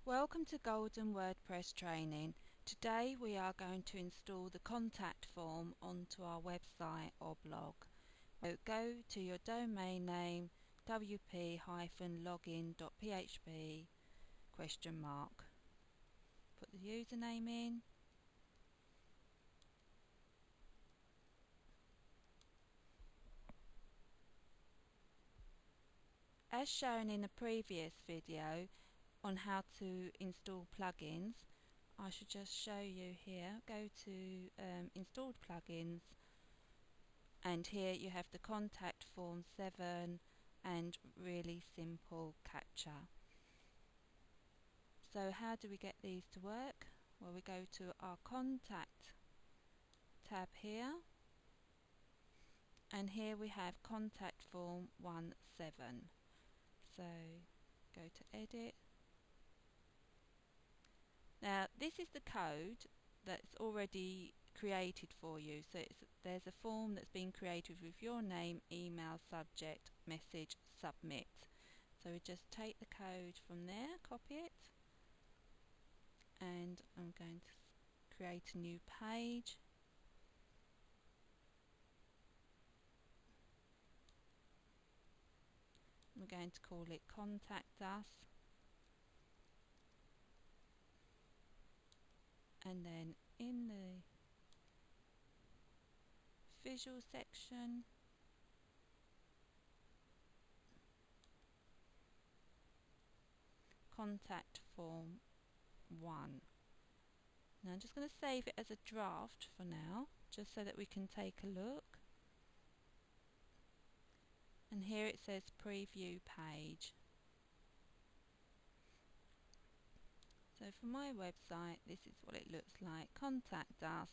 Welcome to Golden WordPress Training. Today we are going to install the contact form onto our website or blog. So go to your domain name wp-login.php ? Put the username in. As shown in a previous video on how to install plugins, I should just show you here. Go to installed plugins, and here you have the contact form 7 and really simple captcha. So how do we get these to work? Well, we go to our contact tab here, and here we have contact form 17. So go to edit. Now this is the code that's already created for you. So there's a form that's been created with your name, email, subject, message, submit. So we just take the code from there, copy it, and I'm going to create a new page. We're going to call it Contact Us, and then in the visual section, contact form 1. Now I'm just going to save it as a draft for now, just so that we can take a look. And here it says preview page. So for my website, this is what it looks like. Contact us,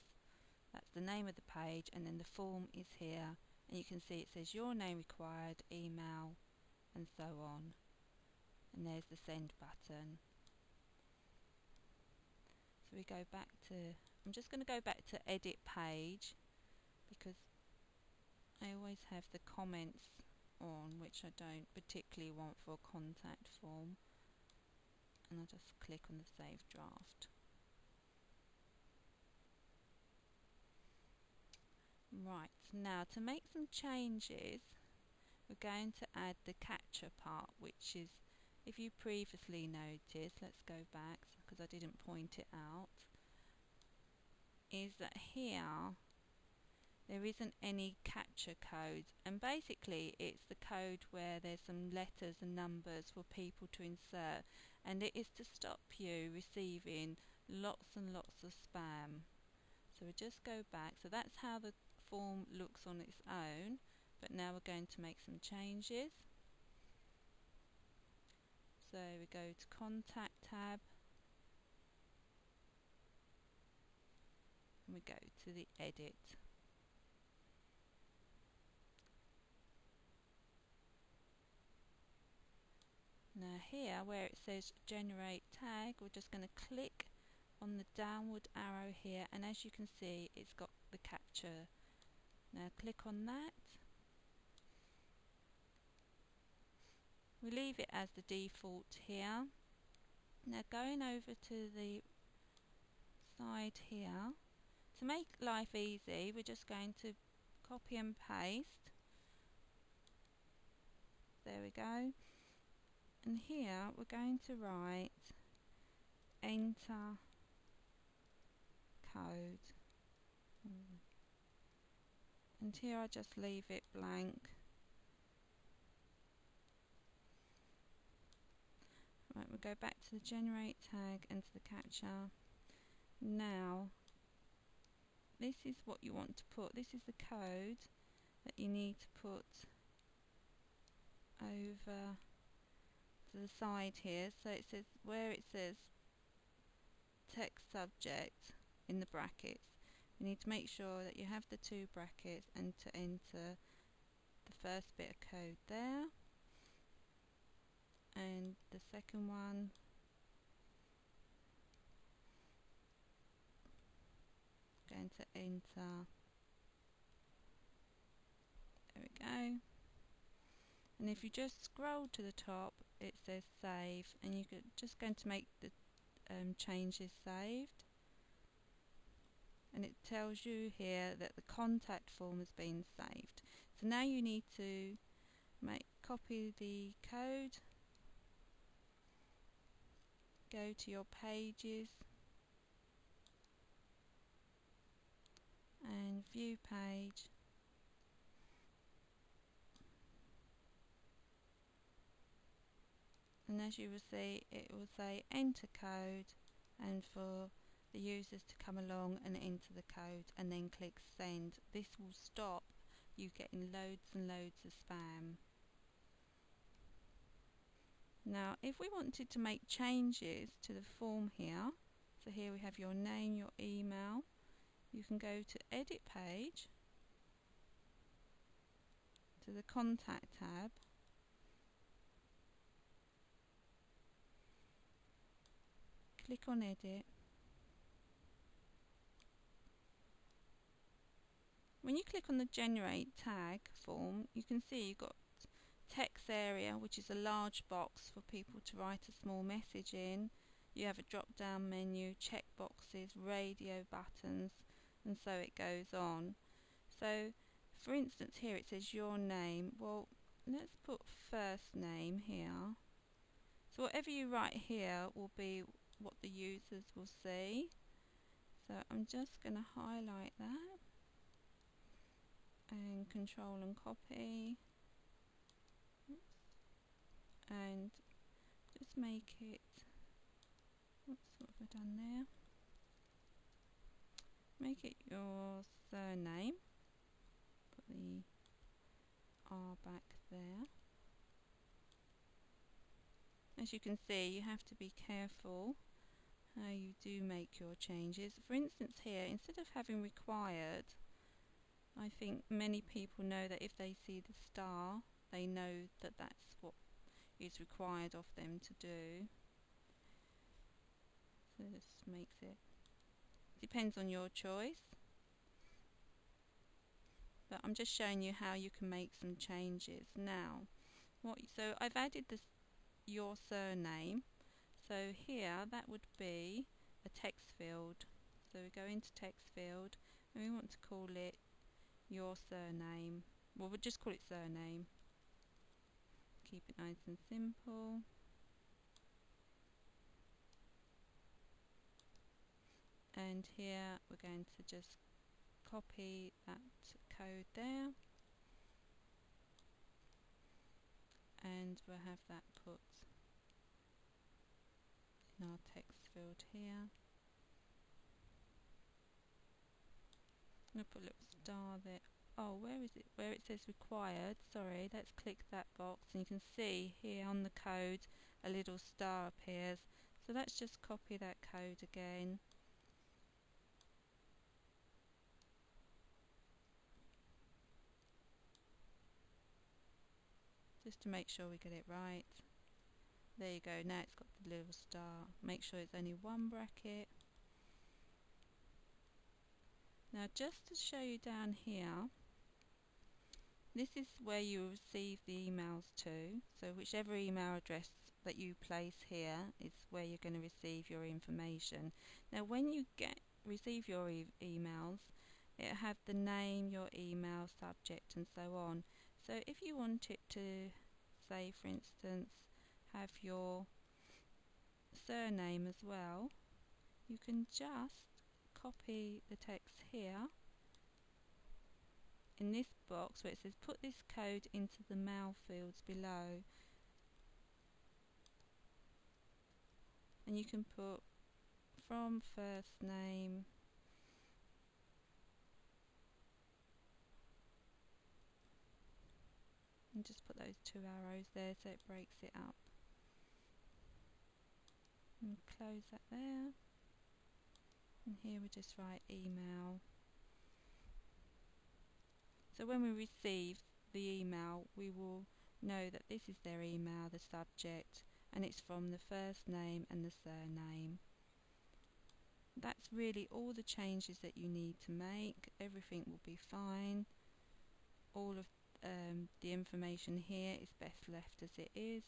that's the name of the page, and then the form is here, and you can see it says your name required, email, and so on. And there's the send button. So we go back to, I'm just going to go back to edit page, because I always have the comments on, which I don't particularly want for a contact form, and I'll just click on the save draft. Right, now to make some changes, we're going to add the captcha part, which is, if you previously noticed, let's go back because I didn't point it out, is that here there isn't any captcha code, and basically it's the code where there's some letters and numbers for people to insert, and it is to stop you receiving lots and lots of spam. So we just go back. So that's how the form looks on its own, but now we're going to make some changes. So we go to contact tab, and we go to the edit. Now here where it says generate tag, we're just going to click on the downward arrow here, and as you can see it's got the captcha. Now click on that. We leave it as the default here. Now going over to the side here, to make life easy we're just going to copy and paste. There we go. And here we're going to write enter code, and here I just leave it blank. Right, we'll go back to the generate tag and to the captcha. Now this is what you want to put. This is the code that you need to put over to the side here. So it says, where it says text subject in the brackets, you need to make sure that you have the 2 brackets and to enter the first bit of code there, and the second one going to enter. There we go. And if you just scroll to the top, it says save, and you're just going to make the changes saved, and it tells you here that the contact form has been saved. So now you need to copy the code, go to your pages and view page, and as you will see, it will say enter code, and for the users to come along and enter the code and then click send. This will stop you getting loads and loads of spam. Now if we wanted to make changes to the form here, so here we have your name, your email, you can go to edit page, to the contact tab, click on edit. When you click on the generate tag form, you can see you've got text area, which is a large box for people to write a small message in. You have a drop down menu, check boxes, radio buttons, and so it goes on. So for instance here it says your name. Well, let's put first name here. So whatever you write here will be what the users will see. So I'm just going to highlight that and control and copy. And just make it, what have I done there? Make it your surname, put the R back there. As you can see, you have to be careful how you do make your changes. For instance here, instead of having required, I think many people know that if they see the star, they know that that's what is required of them to do. So this makes it, depends on your choice, but I'm just showing you how you can make some changes. Now so I've added your surname, so here that would be a text field. So we go into text field and we want to call it your surname. Well, we'll just call it surname. Keep it nice and simple. And here we're going to just copy that code there, and we'll have that put in our text field here. I'm going to put a little star there. Oh, where is it? Where it says required. Sorry, let's click that box, and you can see here on the code a little star appears. So let's just copy that code again. Just to make sure we get it right. There you go, now it's got the little star. Make sure it's only one bracket. Now just to show you down here, this is where you receive the emails to. So whichever email address that you place here is where you're going to receive your information. Now when you receive your emails, it have the name, your email, subject and so on. So if you want it to say, for instance, have your surname as well, you can just copy the text here in this box where it says put this code into the mail fields below, and you can put from first name and just put those 2 arrows there so it breaks it up, and close that there, and here we just write email. So when we receive the email, we will know that this is their email, the subject, and it's from the first name and the surname. That's really all the changes that you need to make. Everything will be fine. All of the information here is best left as it is.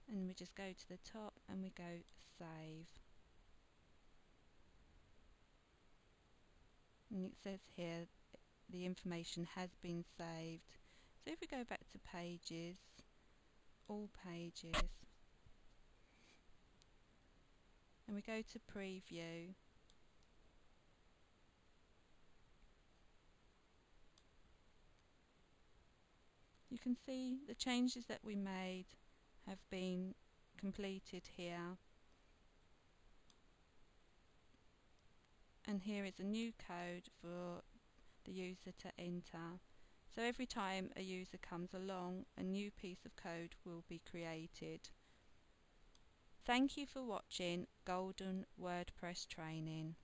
and we just go to the top and we go save, and it says here the information has been saved. So if we go back to pages, all pages, and we go to preview, you can see the changes that we made have been completed here, and here is a new code for the user to enter. So every time a user comes along, a new piece of code will be created. Thank you for watching Golden WordPress Training.